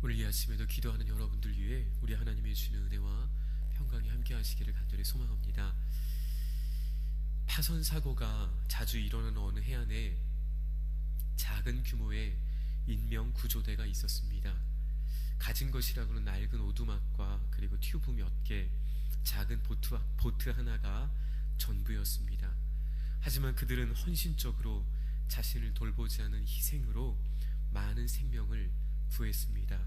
오늘 이 아침에도 기도하는 여러분들 위해 우리 하나님의 주시는 은혜와 평강이 함께 하시기를 간절히 소망합니다. 파손 사고가 자주 일어나는 어느 해안에 작은 규모의 인명 구조대가 있었습니다. 가진 것이라고는 낡은 오두막과 그리고 튜브 몇 개, 작은 보트 하나가 전부였습니다. 하지만 그들은 헌신적으로 자신을 돌보지 않은 희생으로 많은 생명을 구했습니다.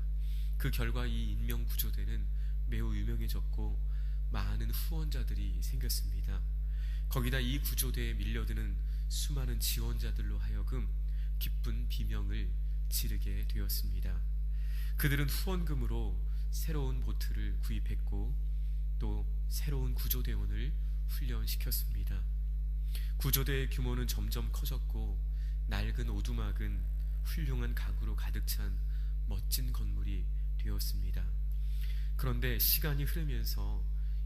그 결과 이 인명 구조대는 매우 유명해졌고 많은 후원자들이 생겼습니다. 거기다 이 구조대에 밀려드는 수많은 지원자들로 하여금 기쁜 비명을 지르게 되었습니다. 그들은 후원금으로 새로운 보트를 구입했고 또 새로운 구조대원을 훈련시켰습니다. 구조대의 규모는 점점 커졌고 낡은 오두막은 훌륭한 가구로 가득 찬 멋진 건물이 되었습니다. 그런데 시간이 흐르면서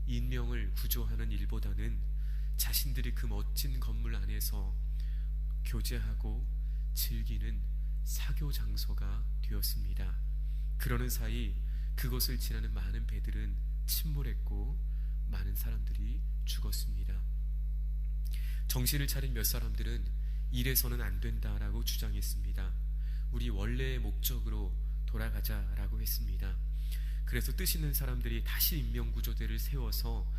인명을 구조하는 일보다는 자신들이 그 멋진 건물 안에서 교제하고 즐기는 사교 장소가 되었습니다. 그러는 사이 그곳을 지나는 많은 배들은 침몰했고 많은 사람들이 죽었습니다. 정신을 차린 몇 사람들은 이래서는 안 된다라고 주장했습니다. 우리 원래의 목적으로 돌아가자라고 했습니다. 그래서 뜻 있는 사람들이 다시 인명구조대를 세워서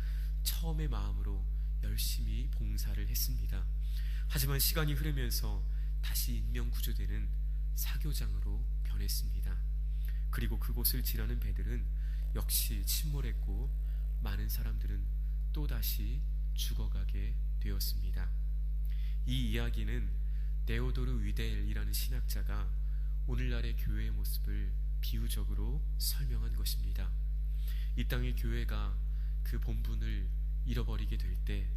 처음의 마음으로 열심히 봉사를 했습니다. 하지만 시간이 흐르면서 다시 인명구조대는 사교장으로 변했습니다. 그리고 그곳을 지나는 배들은 역시 침몰했고 많은 사람들은 또다시 죽어가게 되었습니다. 이 이야기는 데오도르 위델이라는 신학자가 오늘날의 교회의 모습을 비유적으로 설명한 것입니다. 이 땅의 교회가 그 본분을 잃어버리게 될 때,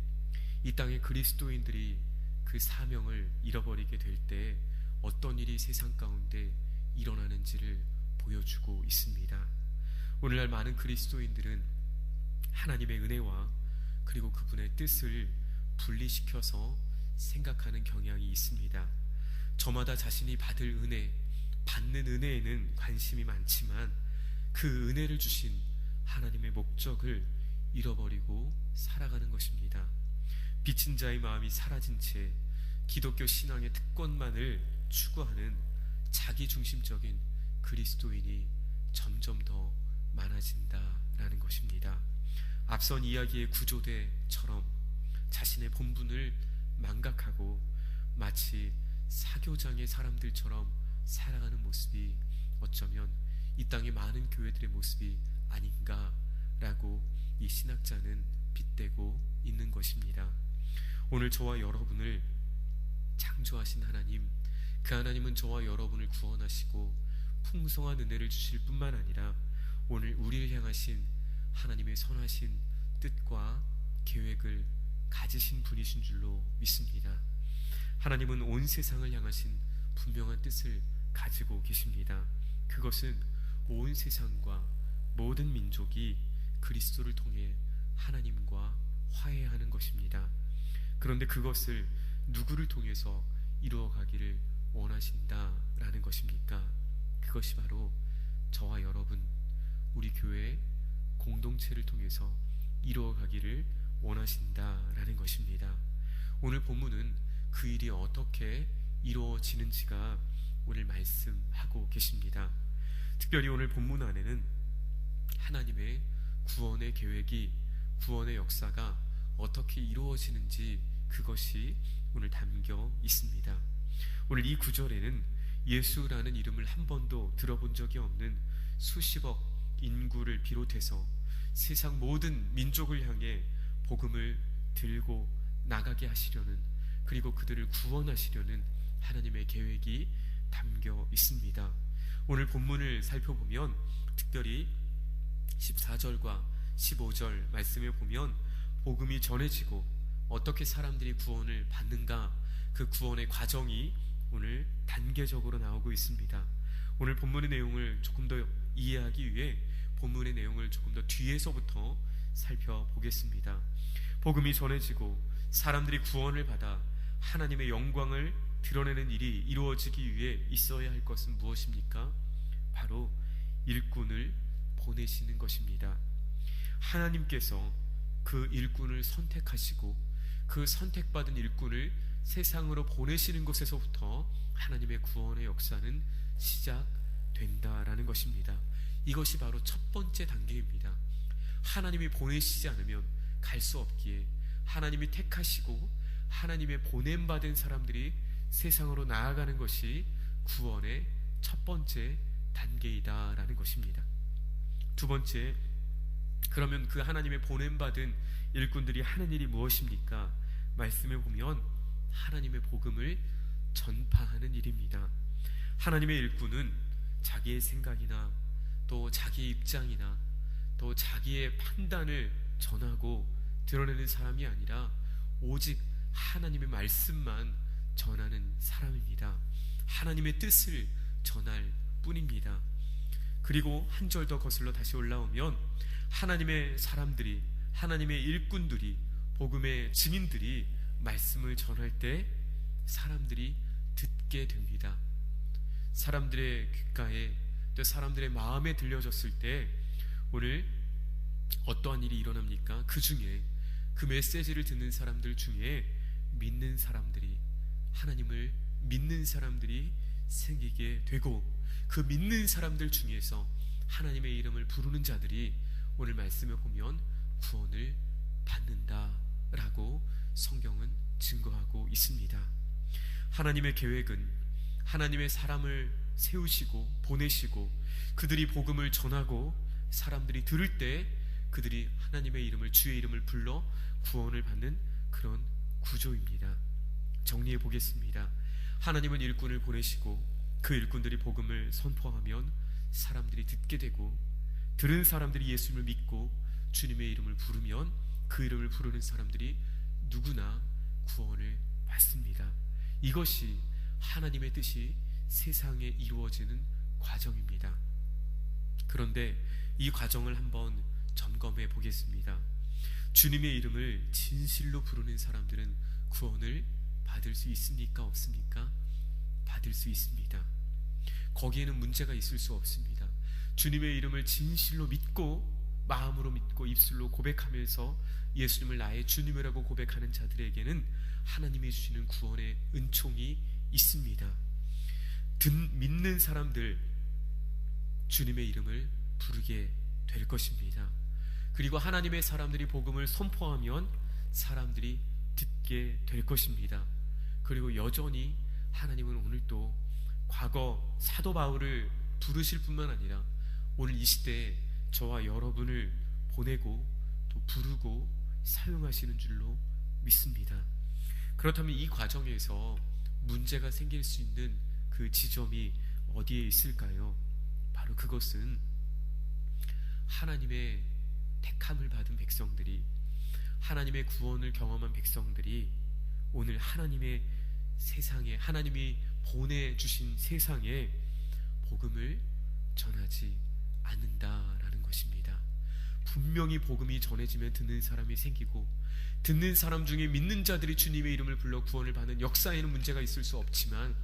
이 땅의 그리스도인들이 그 사명을 잃어버리게 될 때 어떤 일이 세상 가운데 일어나는지를 보여주고 있습니다. 오늘날 많은 그리스도인들은 하나님의 은혜와 그리고 그분의 뜻을 분리시켜서 생각하는 경향이 있습니다. 저마다 자신이 받는 은혜에는 관심이 많지만 그 은혜를 주신 하나님의 목적을 잃어버리고 살아가는 것입니다. 빚진 자의 마음이 사라진 채 기독교 신앙의 특권만을 추구하는 자기중심적인 그리스도인이 점점 더 많아진다라는 것입니다. 앞선 이야기의 구조대처럼 자신의 본분을 망각하고 마치 사교장의 사람들처럼 살아가는 모습이 어쩌면 이 땅의 많은 교회들의 모습이 아닌가라고 이 신학자는 빗대고 있는 것입니다. 오늘 저와 여러분을 창조하신 하나님, 그 하나님은 저와 여러분을 구원하시고 풍성한 은혜를 주실 뿐만 아니라 오늘 우리를 향하신 하나님의 선하신 뜻과 계획을 가지신 분이신 줄로 믿습니다. 하나님은 온 세상을 향하신 분명한 뜻을 가지고 계십니다. 그것은 온 세상과 모든 민족이 그리스도를 통해 하나님과 화해하는 것입니다. 그런데 그것을 누구를 통해서 이루어가기를 원하신다라는 것입니까? 그것이 바로 저와 여러분, 우리 교회 공동체를 통해서 이루어가기를 원하신다라는 것입니다. 오늘 본문은 그 일이 어떻게 이루어지는지가 오늘 말씀하고 계십니다. 특별히 오늘 본문 안에는 하나님의 구원의 계획이, 구원의 역사가 어떻게 이루어지는지 그것이 오늘 담겨 있습니다. 오늘 이 구절에는 예수라는 이름을 한 번도 들어본 적이 없는 수십억 인구를 비롯해서 세상 모든 민족을 향해 복음을 들고 나가게 하시려는, 그리고 그들을 구원하시려는 하나님의 계획이 담겨 있습니다. 오늘 본문을 살펴보면 특별히 14절과 15절 말씀에 보면 복음이 전해지고 어떻게 사람들이 구원을 받는가, 그 구원의 과정이 오늘 단계적으로 나오고 있습니다. 오늘 본문의 내용을 조금 더 이해하기 위해 본문의 내용을 조금 더 뒤에서부터 살펴보겠습니다. 복음이 전해지고 사람들이 구원을 받아 하나님의 영광을 드러내는 일이 이루어지기 위해 있어야 할 것은 무엇입니까? 바로 일꾼을 보내시는 것입니다. 하나님께서 그 일꾼을 선택하시고 그 선택받은 일꾼을 세상으로 보내시는 것에서부터 하나님의 구원의 역사는 시작된다라는 것입니다. 이것이 바로 첫 번째 단계입니다. 하나님이 보내시지 않으면 갈 수 없기에 하나님이 택하시고 하나님의 보냄받은 사람들이 세상으로 나아가는 것이 구원의 첫 번째 단계이다라는 것입니다. 두 번째, 그러면 그 하나님의 보냄받은 일꾼들이 하는 일이 무엇입니까? 말씀에 보면 하나님의 복음을 전파하는 일입니다. 하나님의 일꾼은 자기의 생각이나 또 자기의 입장이나 또 자기의 판단을 전하고 드러내는 사람이 아니라 오직 하나님의 말씀만 전하는 사람입니다. 하나님의 뜻을 전할 뿐입니다. 그리고 한 절 더 거슬러 다시 올라오면 하나님의 사람들이, 하나님의 일꾼들이, 복음의 증인들이 말씀을 전할 때 사람들이 듣게 됩니다. 사람들의 귓가에 또 사람들의 마음에 들려졌을 때 오늘 어떠한 일이 일어납니까? 그 중에 그 메시지를 듣는 사람들 중에 믿는 사람들이, 하나님을 믿는 사람들이 생기게 되고 그 믿는 사람들 중에서 하나님의 이름을 부르는 자들이 오늘 말씀에 보면 구원을 받는다라고 성경은 증거하고 있습니다. 하나님의 계획은 하나님의 사람을 세우시고 보내시고 그들이 복음을 전하고 사람들이 들을 때 그들이 하나님의 이름을, 주의 이름을 불러 구원을 받는 그런 구조입니다. 정리해 보겠습니다. 하나님은 일꾼을 보내시고 그 일꾼들이 복음을 선포하면 사람들이 듣게 되고 들은 사람들이 예수님을 믿고 주님의 이름을 부르면 그 이름을 부르는 사람들이 누구나 구원을 받습니다. 이것이 하나님의 뜻이 세상에 이루어지는 과정입니다. 그런데 이 과정을 한번 점검해 보겠습니다. 주님의 이름을 진실로 부르는 사람들은 구원을 받을 수 있습니까? 없습니까? 받을 수 있습니다. 거기에는 문제가 있을 수 없습니다. 주님의 이름을 진실로 믿고 마음으로 믿고 입술로 고백하면서 예수님을 나의 주님이라고 고백하는 자들에게는 하나님이 주시는 구원의 은총이 있습니다. 믿는 사람들 주님의 이름을 부르게 될 것입니다. 그리고 하나님의 사람들이 복음을 선포하면 사람들이 듣게 될 것입니다. 그리고 여전히 하나님은 오늘도 과거 사도 바울을 부르실 뿐만 아니라 오늘 이 시대에 저와 여러분을 보내고 또 부르고 사용하시는 줄로 믿습니다. 그렇다면 이 과정에서 문제가 생길 수 있는 그 지점이 어디에 있을까요? 바로 그것은 하나님의 택함을 받은 백성들이, 하나님의 구원을 경험한 백성들이 오늘 하나님의 세상에, 하나님이 보내주신 세상에 복음을 전하지 않는다라는 것입니다. 분명히 복음이 전해지면 듣는 사람이 생기고 듣는 사람 중에 믿는 자들이 주님의 이름을 불러 구원을 받는 역사에는 문제가 있을 수 없지만,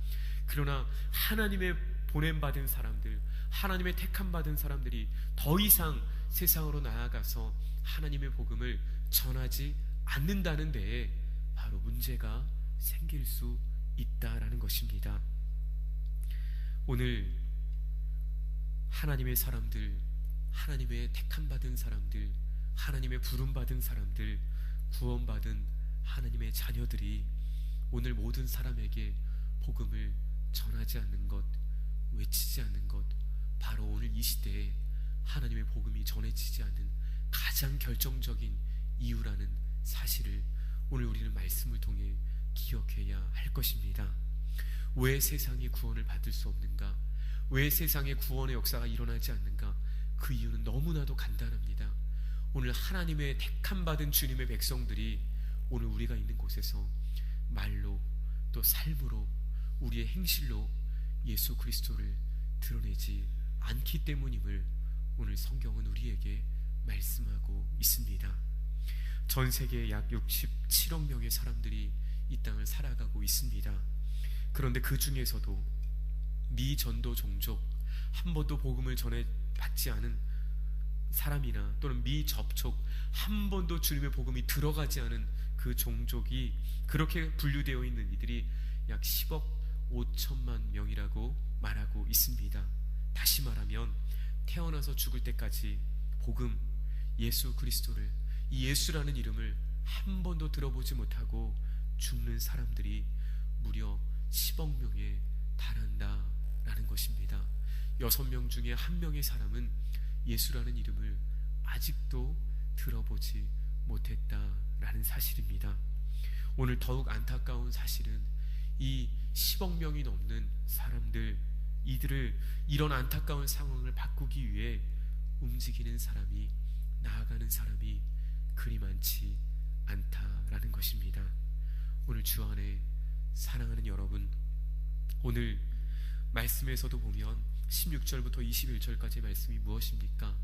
그러나 하나님의 보냄받은 사람들, 하나님의 택함받은 사람들이 더 이상 세상으로 나아가서 하나님의 복음을 전하지 않는다는 데에 바로 문제가 생길 수 있다라는 것입니다. 오늘 하나님의 사람들, 하나님의 택함받은 사람들, 하나님의 부름받은 사람들, 구원받은 하나님의 자녀들이 오늘 모든 사람에게 복음을 전하지 않는 것, 외치지 않는 것, 바로 오늘 이 시대에 하나님의 복음이 전해지지 않는 가장 결정적인 이유라는 사실을 오늘 우리는 말씀을 통해 기억해야 할 것입니다. 왜 세상이 구원을 받을 수 없는가? 왜 세상에 구원의 역사가 일어나지 않는가? 그 이유는 너무나도 간단합니다. 오늘 하나님의 택함받은 주님의 백성들이 오늘 우리가 있는 곳에서 말로 또 삶으로 우리의 행실로 예수 그리스도를 드러내지 않기 때문임을 오늘 성경은 우리에게 말씀하고 있습니다. 전 세계에 약 67억 명의 사람들이 이 땅을 살아가고 있습니다. 그런데 그 중에서도 미 전도 종족, 한 번도 복음을 전해 받지 않은 사람이나 또는 미접촉, 한 번도 주님의 복음이 들어가지 않은 그 종족이, 그렇게 분류되어 있는 이들이 약 10억 5천만 명이라고 말하고 있습니다. 다시 말하면 태어나서 죽을 때까지 복음, 예수 그리스도를, 이 예수라는 이름을 한 번도 들어보지 못하고 죽는 사람들이 무려 10억 명에 달한다라는 것입니다. 6명 중에 1명의 사람은 예수라는 이름을 아직도 들어보지 못했다라는 사실입니다. 오늘 더욱 안타까운 사실은 이 10억 명이 넘는 사람들, 이들을, 이런 안타까운 상황을 바꾸기 위해 움직이는 사람이, 나아가는 사람이 그리 많지 않다라는 것입니다. 오늘 주 안에 사랑하는 여러분, 오늘 말씀에서도 보면 16절부터 21절까지의 말씀이 무엇입니까?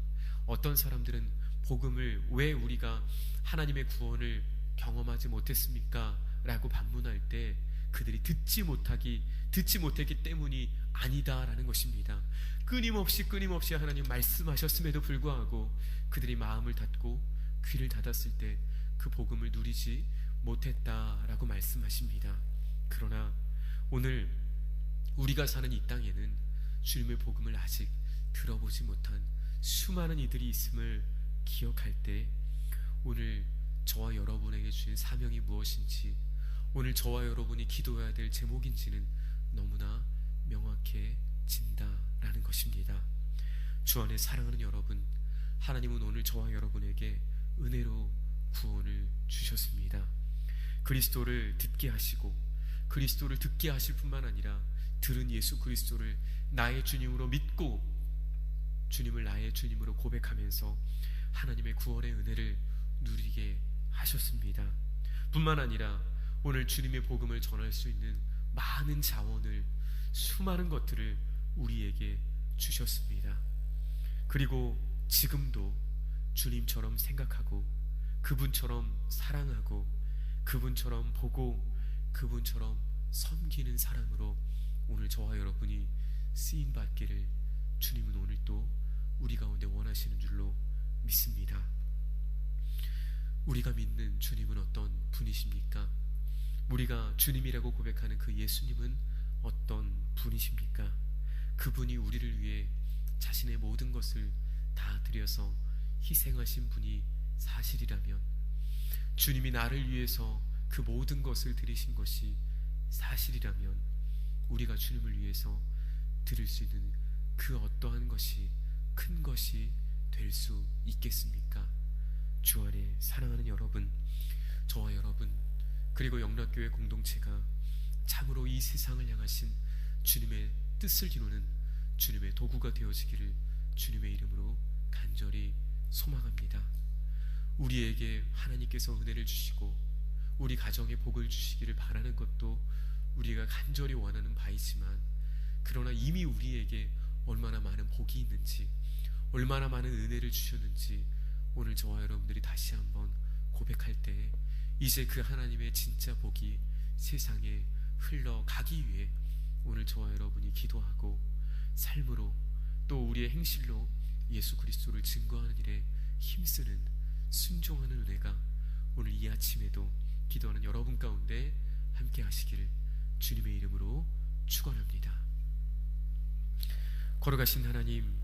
어떤 사람들은 복음을 왜 우리가 하나님의 구원을 경험하지 못했습니까? 라고 반문할 때 그들이 듣지 못했기 때문이 아니다라는 것입니다. 끊임없이 하나님 말씀하셨음에도 불구하고 그들이 마음을 닫고 귀를 닫았을 때 그 복음을 누리지 못했다라고 말씀하십니다. 그러나 오늘 우리가 사는 이 땅에는 주님의 복음을 아직 들어보지 못한 수많은 이들이 있음을 기억할 때 오늘 저와 여러분에게 주신 사명이 무엇인지, 오늘 저와 여러분이 기도해야 될 제목인지는 너무나 명확해진다라는 것입니다. 주 안에 사랑하는 여러분, 하나님은 오늘 저와 여러분에게 은혜로 구원을 주셨습니다. 그리스도를 듣게 하시고, 그리스도를 듣게 하실 뿐만 아니라 들은 예수 그리스도를 나의 주님으로 믿고 주님을 나의 주님으로 고백하면서 하나님의 구원의 은혜를 누리게 하셨습니다. 뿐만 아니라 오늘 주님의 복음을 전할 수 있는 많은 자원을, 수많은 것들을 우리에게 주셨습니다. 그리고 지금도 주님처럼 생각하고 그분처럼 사랑하고 그분처럼 보고 그분처럼 섬기는 사람으로 오늘 저와 여러분이 쓰임받기를 주님은 오늘 또 우리 가운데 원하시는 줄로 믿습니다. 우리가 믿는 주님은 어떤 분이십니까? 우리가 주님이라고 고백하는 그 예수님은 어떤 분이십니까? 그분이 우리를 위해 자신의 모든 것을 다 드려서 희생하신 분이 사실이라면, 주님이 나를 위해서 그 모든 것을 드리신 것이 사실이라면, 우리가 주님을 위해서 드릴 수 있는 그 어떠한 것이 큰 것이 될 수 있겠습니까? 주 안에 사랑하는 여러분, 저와 여러분, 그리고 영락교회 공동체가 참으로 이 세상을 향하신 주님의 뜻을 이루는 주님의 도구가 되어지기를 주님의 이름으로 간절히 소망합니다. 우리에게 하나님께서 은혜를 주시고 우리 가정에 복을 주시기를 바라는 것도 우리가 간절히 원하는 바이지만, 그러나 이미 우리에게 얼마나 많은 복이 있는지, 얼마나 많은 은혜를 주셨는지 오늘 저와 여러분들이 다시 한번 고백할 때 이제 그 하나님의 진짜 복이 세상에 흘러가기 위해 오늘 저와 여러분이 기도하고 삶으로 또 우리의 행실로 예수 그리스도를 증거하는 일에 힘쓰는, 순종하는 은혜가 오늘 이 아침에도 기도하는 여러분 가운데 함께 하시기를 주님의 이름으로 축원합니다. 걸어가신 하나님,